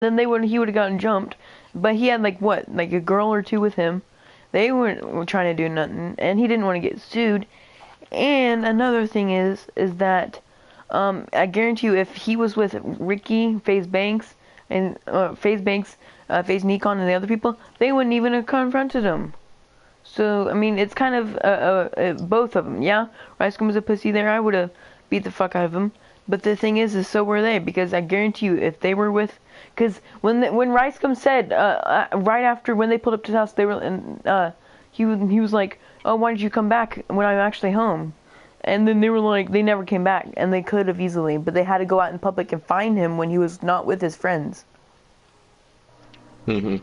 then he would have gotten jumped. But he had like what, like a girl or two with him. They weren't trying to do nothing, and he didn't want to get sued. And another thing is that I guarantee you, if he was with Ricky, FaZe Banks, and FaZe Banks, FaZe Nikon, and the other people, they wouldn't even have confronted him. So I mean, it's kind of both of them. Yeah, Rice was a pussy there. I would have beat the fuck out of him. But the thing is so were they, because I guarantee you, if they were with, because when Ricegum said right after when they pulled up to his house, they were and he was like, oh, why did you come back when I'm actually home? And then they were like, they never came back, and they could have easily, but they had to go out in public and find him when he was not with his friends. Hmm.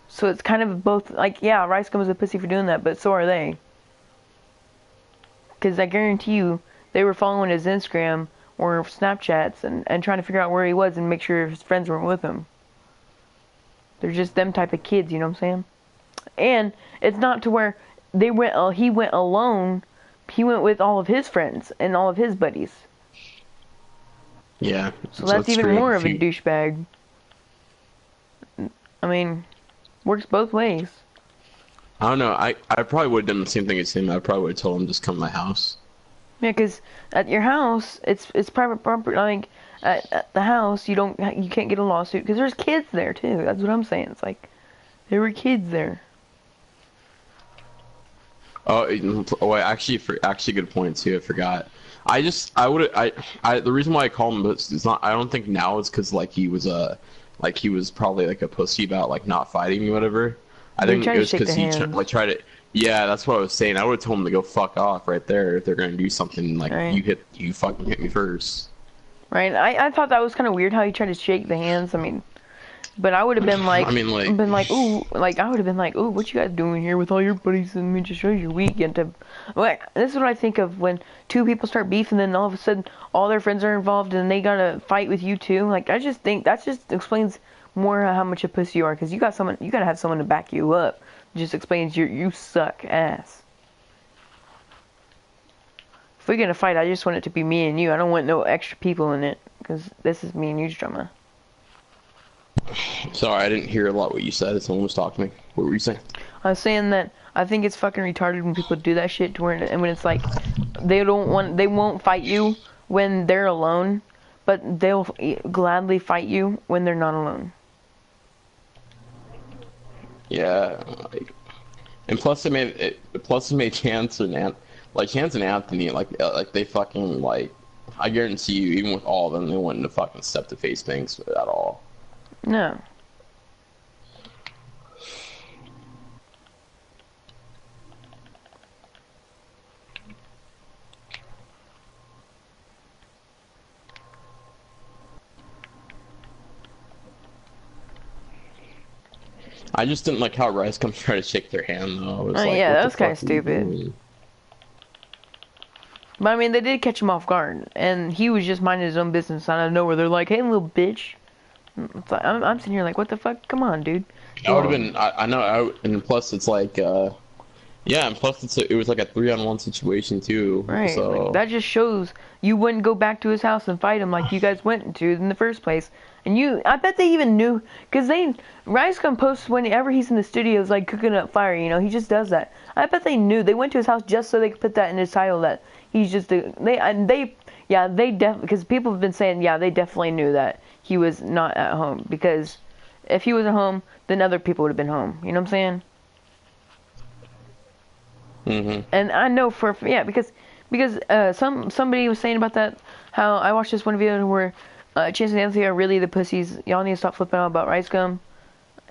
So it's kind of both, like, yeah, Ricegum was a pussy for doing that, but so are they. Because I guarantee you, they were following his Instagram or Snapchats and trying to figure out where he was and make sure his friends weren't with him. They're just them type of kids, you know what I'm saying? And it's not to where he went alone. He went with all of his friends and all of his buddies. Yeah, So so that's it's even straight up more if of a you. douchebag. I mean, works both ways. I don't know. I probably would have done the same thing as him. I probably would have told him just come to my house. Yeah, because at your house, it's private property. Like at the house, you can't get a lawsuit because there's kids there too. That's what I'm saying. It's like there were kids there. Oh, wait, actually, actually, good point too. I forgot. I would, the reason why I call him this is not. I don't think now it's because like he was like he was probably like a pussy about like not fighting me, whatever. I They think try it to was shake because their he hands, like tried to. Yeah, that's what I was saying. I would have told him to go fuck off right there if they're gonna do something. Like right? you fucking hit me first. Right. I thought that was kind of weird how he tried to shake the hands. I mean, but I would have I mean, like, been like, ooh, like I would have been like, ooh, what you guys doing here with all your buddies? And me just show your weekend to, like, this is what I think of when two people start beefing, and then all of a sudden all their friends are involved, and they gotta fight with you too. Like, I just think that just explains more how much a pussy you are, because you gotta have someone to back you up. It just explains you suck ass. If we're gonna fight, I just want it to be me and you. I don't want no extra people in it, because this is me and you's drama. sorry, I didn't hear a lot what you said. Someone was talking to me. What were you saying? I was saying that I think it's fucking retarded when people do that shit to where, and when it's like they won't fight you when they're alone, but they'll gladly fight you when they're not alone. Yeah, like, and plus it made Chance and like Chance and Anthony like they fucking like I guarantee you even with all of them they wouldn't have fucking stepped to face things at all. No. I just didn't like how Rice comes trying to shake their hand though. I was like, Yeah, what that the was kind of fuck are you stupid. doing? But I mean, they did catch him off guard, and he was just minding his own business out of nowhere. They're like, "Hey, little bitch." It's like, I'm sitting here like, "What the fuck? Come on, dude." I would have Well, been I know and plus it's like yeah and plus it was like a 3-on-1 situation too. right, like So that just shows you wouldn't go back to his house and fight him like you guys went to in the first place. And I bet they even knew, because Rice Gun posts whenever he's in the studios like cooking up fire. He just does that. I bet they knew. They went to his house just so they could put that in his title that he's just yeah, they because people have been saying, yeah, they definitely knew that he was not at home, because if he was at home, then other people would have been home. You know what I'm saying? hmm And I know yeah, because somebody was saying about that, how I watched this one video where Chance and Anthony are really the pussies. Y'all need to stop flipping out about Rice Gum,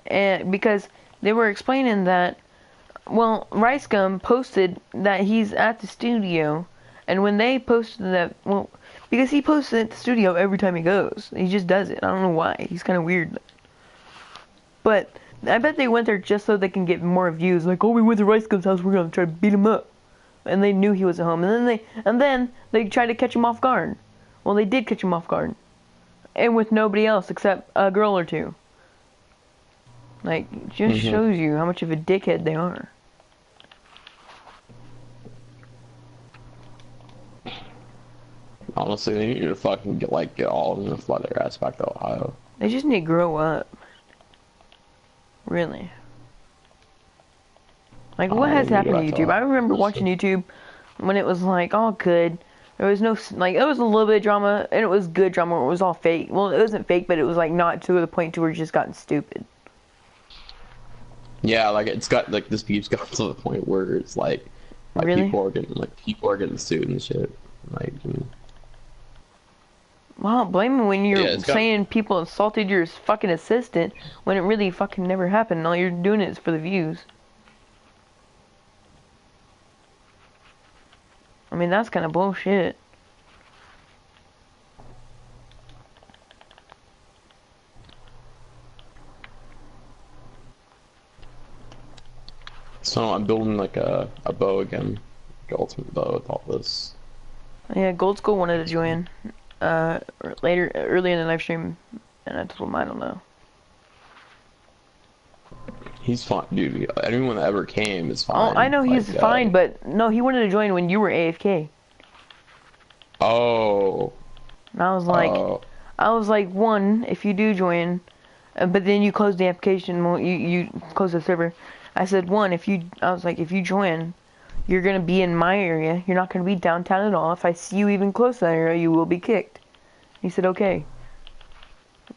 and because they were explaining that, well, Rice Gum posted that he's at the studio, and when they posted that, well, because he posts at the studio every time he goes, he just does it. I don't know why. He's kind of weird, but I bet they went there just so they can get more views. Like, oh, we went to Rice Gum's house, we're gonna try to beat him up. And they knew he was at home, and then they tried to catch him off guard. Well, they did catch him off guard, and with nobody else except a girl or two. Like, it just hmm shows you how much of a dickhead they are. Honestly, they need to fucking get all of them to fly their ass back to Ohio. They just need to grow up. Really. Like, what has happened to YouTube? I remember watching YouTube when it was like all good. There was no, like, it was a little bit of drama, and it was good drama. It was all fake. Well, it wasn't fake, but it was like not to the point to where it just gotten stupid. Yeah, like it's got like this beef's got to the point where it's like Really? people are getting sued and shit. Like, Well, blame me when you're yeah, saying people assaulted your fucking assistant when it really fucking never happened. All you're doing is for the views. I mean, that's kind of bullshit. so I'm building like a bow again, like an ultimate bow with all this. Yeah, Gold Skull wanted to join early in the live stream, and I told him I don't know. He's fine, dude. Anyone that ever came is Oh, fine. I know he's Like, fine, but no, he wanted to join when you were AFK. Oh. And Oh. I was like, one, if you do join, but then you close the application, well, you close the server. I said, one, I was like, if you join, you're gonna be in my area. You're not gonna be downtown at all. If I see you even close to that area, you will be kicked. He said, okay.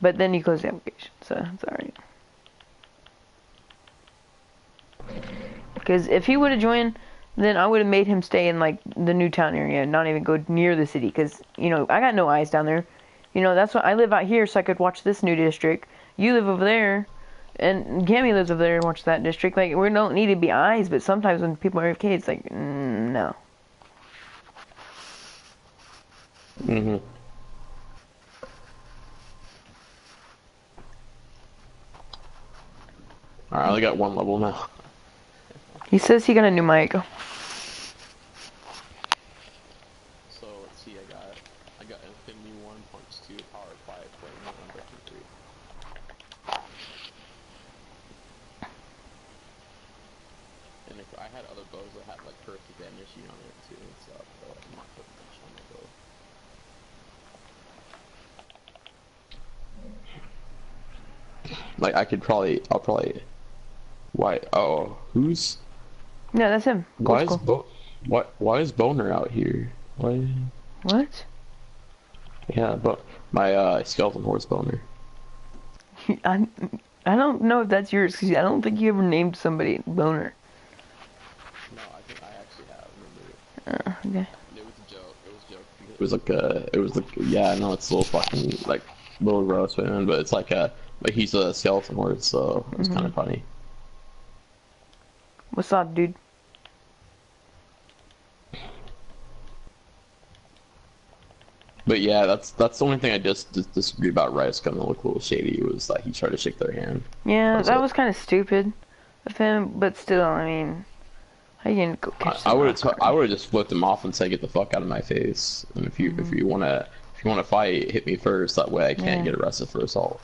But then you closed the application, so it's alright. Because if he would have joined, then I would have made him stay in like the Newtown area and not even go near the city. Because, you know, I got no eyes down there. You know, that's why I live out here so I could watch this new district. You live over there, and Gammy lives over there and watch that district. Like, we don't need to be eyes, but sometimes when people are AFK, it's like, no. Mm-hmm. Alright, I only got one level now. He says he got a new mic. So let's see, I got Infinity 1, Punch 2, Power 5, Flame 1, Breaking 3. And if I had other bows that had like perfect energy on it too and stuff, but I'm not putting much on my bow. Like I'll probably why who's No, that's him. why Gold is Skull. why is Boner out here? Why What? yeah, but my skeleton horse Boner. I don't know if that's yours, because I don't think you ever named somebody Boner. No, I think I actually have remember it. Okay. It was a joke. It was a joke. It was like yeah, no, it's a little fucking like little gross man, but it's like he's a skeleton horse, so it's kind of funny. What's up, dude? But yeah, that's the only thing I just disagree about Rice coming to look a little shady was that he tried to shake their hand. Yeah, that was kind of stupid of him, but still, I mean, I didn't go catch I would have just flipped him off and said, "Get the fuck out of my face!" And if you wanna fight, hit me first. That way I can't get arrested for assault.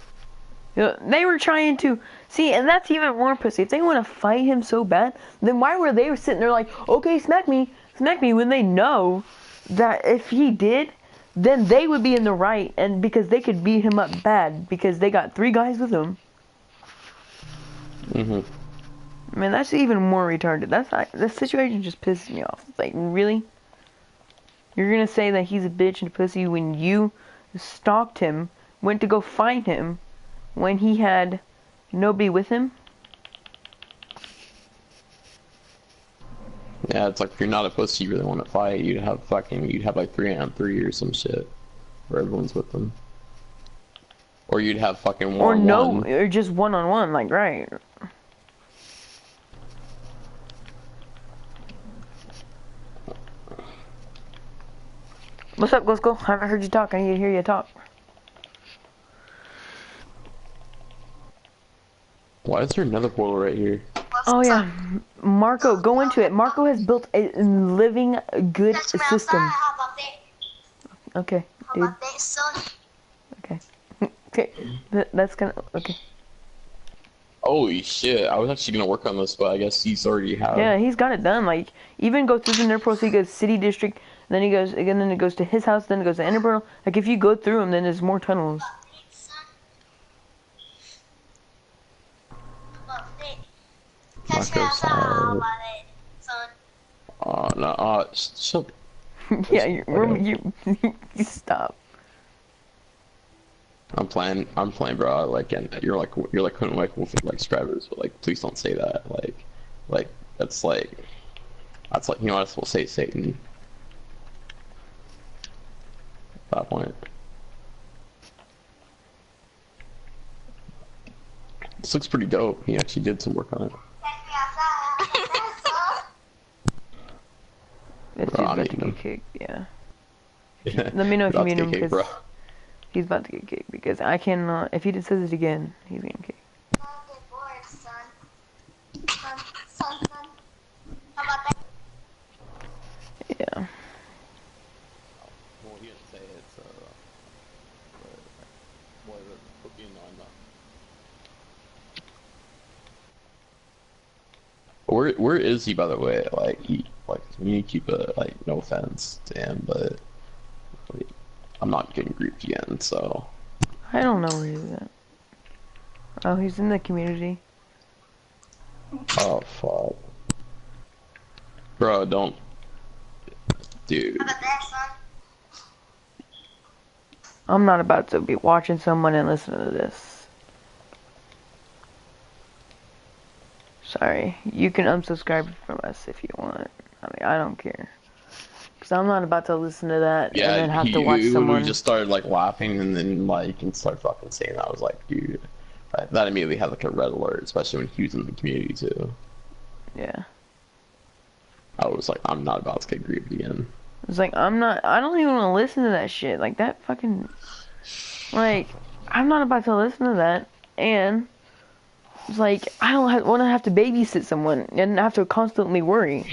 They were trying to see, and that's even more pussy. If they want to fight him so bad, then why were they sitting there like, okay, smack me, when they know that if he did, then they would be in the right, and because they could beat him up bad because they got 3 guys with them. Mhm. I mean, that's even more retarded. That's not, this situation just pisses me off. It's like, really? You're gonna say that he's a bitch and a pussy when you stalked him, went to go find him, when he had nobody with him? Yeah, it's like if you're not a pussy, you really want to fight, you'd have like 3-on-3 or some shit, where everyone's with them. Or you'd have fucking 1-on-1. Or no, or just one-on-one, like, right. What's up, Ghost Go? I haven't heard you talk. I need to hear you talk. Why is there another portal right here? Oh yeah, Marco, go into it. Marco has built a living good system. Okay, dude. Okay. Okay, that's gonna, okay. Holy shit, I was actually gonna work on this, but I guess he's already have. Yeah, he's got it done. Like, even go through the Nether Portal, so he goes city district, then he goes, again, then it goes to his house, then it goes to Ender Portal. Like, if you go through them, then there's more tunnels. Marco side. Oh no! Shut. Yeah, you stop. I'm playing, bro. Like, and you're like couldn't like wolf like subscribers, but like, please don't say that. Like that's like you know what? We'll say Satan. At that point. This looks pretty dope. He actually did some work on it. It's Bro, about I'm to eating get kicked, yeah. Yeah. Let me know if you About to meet get him, kicked, because bro. he's about to get kicked, because I cannot, if he just says it again, he's getting kicked. Yeah. Well, he didn't say it, so. But, boy, the cooking on Where is he, by the way? Like, we need to keep a, like, no offense to him, but like, I'm not getting griefed again, so. I don't know where he's at. Oh, he's in the community. Oh, fuck. Bro, don't. Dude. I'm not about to be watching someone and listening to this. Sorry. You can unsubscribe from us if you want. I mean, I don't care. Because I'm not about to listen to that Yeah, and then have to watch we someone. just started, like, laughing, and then, like, and start fucking saying that. I was like, dude. That immediately had, like, a red alert, especially when he was in the community, too. Yeah. I was like, I'm not about to get grieved again. It's like, I don't even want to listen to that shit. Like, that fucking, like, I'm not about to listen to that. And it's like, I don't want to have to babysit someone and have to constantly worry.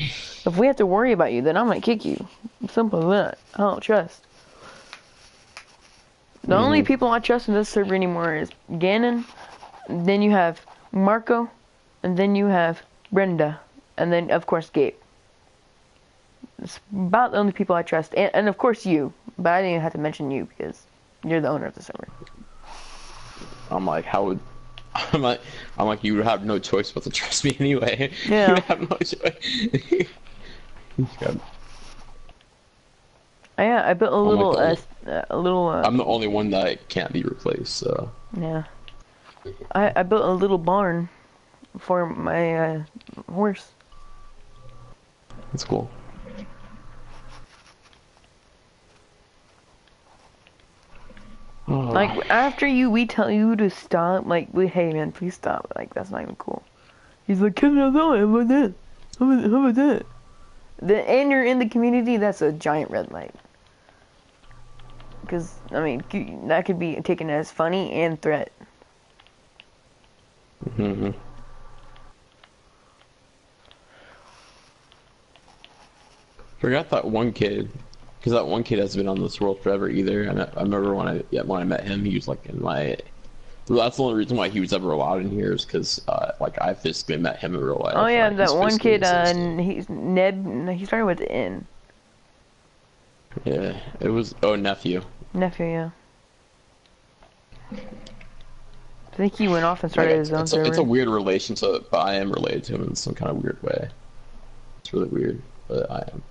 If we have to worry about you, then I'm going to kick you. Simple as that. I don't trust. The only people I trust in this server anymore is Ganon, then you have Marco, and then you have Brenda, and then, of course, Gabe. It's about the only people I trust, and of course you, but I didn't even have to mention you because you're the owner of the server. I'm like, how would... I'm like, you would have no choice but to trust me anyway. Yeah. You would have no choice. Yeah, I built a little, I'm the only one that can't be replaced, so... Yeah. I built a little barn for my, horse. That's cool. Like, after we tell you to stop, like, hey man, please stop. Like, that's not even cool. He's like, how about that? How about that? And you're in the community, that's a giant red light. Because, I mean, that could be taken as funny and threat. Mm-hmm. Forgot that one kid. Because that one kid hasn't been on this world forever either. I remember when I met him, he was like in my... That's the only reason why he was ever allowed in here is because like I physically met him in real life. Oh yeah, like, that one kid, he's Ned. He started with the N. Yeah, it was nephew. Nephew, yeah. I think he went off and started his own server. It's a weird relationship, but I am related to him in some kind of weird way. It's really weird, but I am.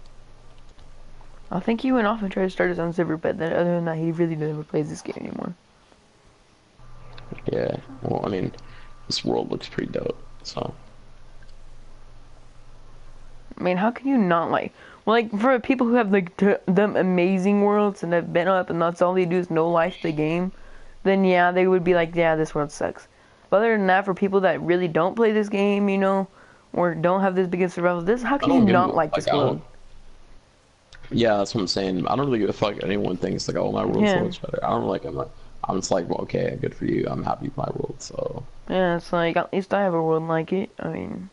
I think he went off and tried to start his own server, but then other than that, he really never plays this game anymore. Yeah, well, I mean, this world looks pretty dope, so. I mean, how can you not like... Well, like, for people who have, like, them amazing worlds and have been up and that's all they do is no life the game, then yeah, they would be like, yeah, this world sucks. But other than that, for people that really don't play this game, you know, or don't have this big of survival, how can you not like this world? Yeah, that's what I'm saying. I don't really give a fuck. Anyone thinks like, oh, my world's so much better. I don't like. I'm just like, well, okay, good for you. I'm happy with my world. So yeah, it's like at least I have a world like it. I mean,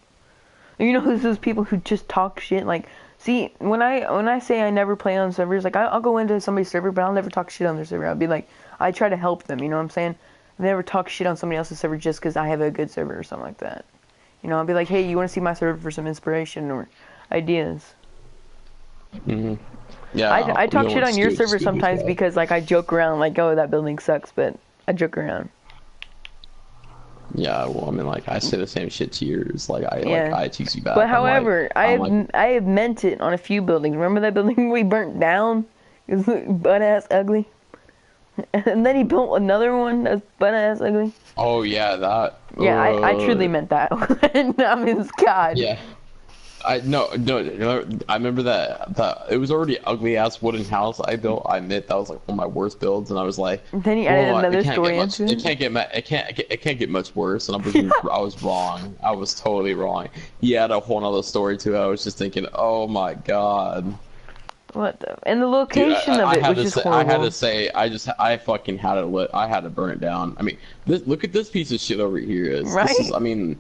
you know, there's those people who just talk shit. Like, see, when I say I never play on servers, like I'll go into somebody's server, but I'll never talk shit on their server. I'll be like, I try to help them. You know what I'm saying? I never talk shit on somebody else's server just because I have a good server or something like that. You know, I'll be like, hey, you want to see my server for some inspiration or ideas? Mm-hmm. Yeah, I talk shit on your server sometimes because like I joke around like, oh, that building sucks, but I joke around. Yeah, well, I mean, like, I say the same shit to yours. Yeah. I tease you back. But I'm like, however, I'm like, I have meant it on a few buildings. Remember that building we burnt down? It was butt ass ugly. And then he built another one that's butt ass ugly. oh yeah, that. Yeah, I truly meant that. I mean, God. Yeah. No, I remember that it was already ugly ass wooden house I built. I admit that was like one of my worst builds, and I was like, Then he added well, another it can't story get much, into it it. can't get it can't get much worse, and I was wrong. I was totally wrong. He had a whole other story to it. I was just thinking, oh my god. What the? And the Dude, location of it was just horrible. I had to say, I fucking had to I had to burn it down. I mean, look at this piece of shit over here. This is, Right? I mean,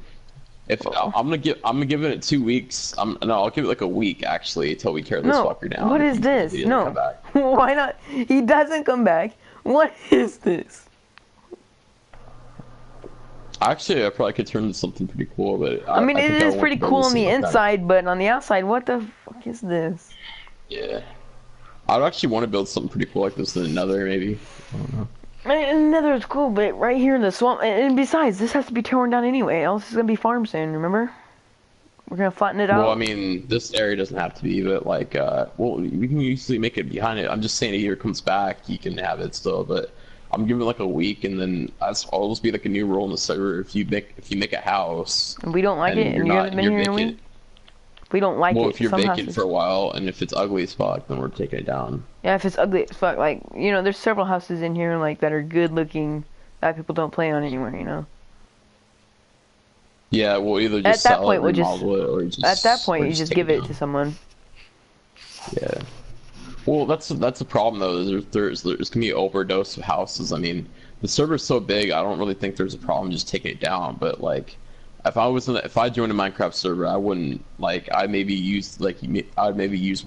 if I'm gonna give it 2 weeks. No, I'll give it like a week actually until we tear this No. fucker down. What if is he- this? if he doesn't No. come back. Why not? He doesn't come back. What is this? Actually, I probably could turn into something pretty cool, but I mean, I it think I is want pretty to build cool this on the thing like that. inside, but on the outside, what the fuck is this? Yeah, I'd actually want to build something pretty cool like this in another maybe. I don't know. I mean, Nether is cool, but right here in the swamp, and besides, this has to be torn down anyway, else it's gonna be farm soon, remember? We're gonna flatten it out. Well, I mean, this area doesn't have to be, but like, well, we can usually make it behind it. I'm just saying, if it comes back, you can have it still. But I'm giving it like a week, and then I'll just be like a new rule in the server. If you make a house, And we don't like and it, and you haven't been you're here in a vacant. week? We don't like Well, it. if you're Some vacant houses. for a while, and if it's ugly as fuck, then we're taking it down. Yeah, if it's ugly as fuck, like, you know, there's several houses in here, like, that are good looking, that people don't play on anymore, you know? Yeah, we'll either At just that sell point, it, we'll just- remodel it, or just At that point, or you just take give it down. to someone. Yeah. Well, that's the problem though. There's gonna be an overdose of houses. I mean, the server's so big, I don't really think there's a problem just taking it down. But like, if I joined a Minecraft server, I wouldn't like. I'd maybe use one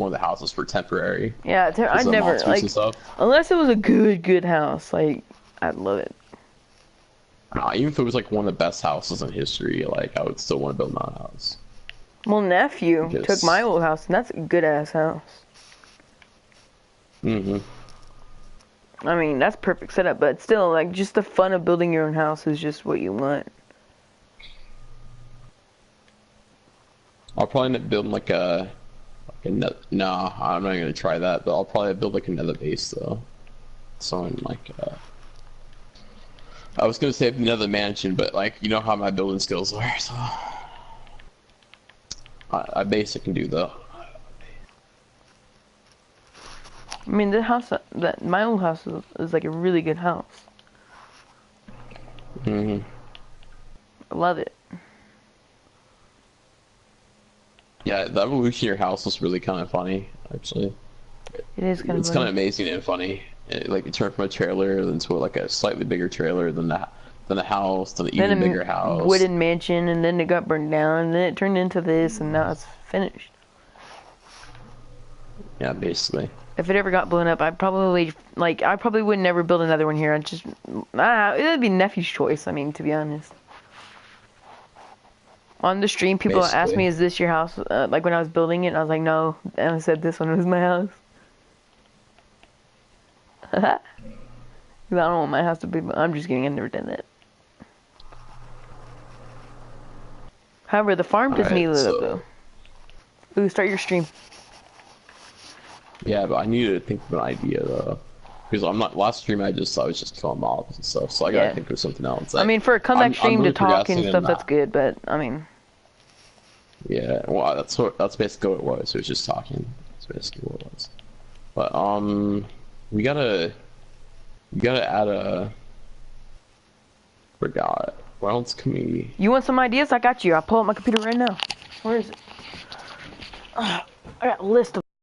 of the houses for temporary. Yeah, I'd Some never, monsters like, and stuff. unless it was a good house, like, I'd love it. Even if it was like one of the best houses in history, like I would still want to build my house. Well, nephew Yes. took my old house, and that's a good ass house. Mm-hmm. I mean, that's perfect setup, but still, like, just the fun of building your own house is just what you want. I'll probably end up building like a no, I'm not gonna try that, but I'll probably build like another base though. So in like I was gonna say another mansion, but like you know how my building skills are, so I base I can do though. I mean, the house that my old house is like a really good house. Hmm. I love it. Yeah, the evolution of your house was really kind of funny, actually. It is kind It's of kind of amazing and funny. Like it turned from a trailer into like a slightly bigger trailer than the house, then an then even a bigger house. wooden mansion, and then it got burned down, and then it turned into this, and now it's finished. Yeah, basically. If it ever got blown up, I probably would never build another one here. I'd just, it would be nephew's choice. I mean, to be honest. On the stream, people asked Basically. me, "Is this your house?" Like when I was building it, and I was like, "No," and I said, "This one was my house." 'Cause I don't want my house to be. I'm just kidding. I've never done that. However, the farm does Alright, need a little so- though. Ooh, start your stream. Yeah, but I needed to think of an idea though, because I'm not. Last stream I was just killing mobs and stuff, so I gotta Yeah. think of something else. I mean, for a comeback I'm stream really to talk and progressing in stuff, that's that. good. But I mean, Yeah, well, that's basically what it was. It was just talking. That's basically what it was. But we gotta add a. Forgot. What else can we? you want some ideas? I got you. I'll pull up my computer right now. Where is it? I got a list of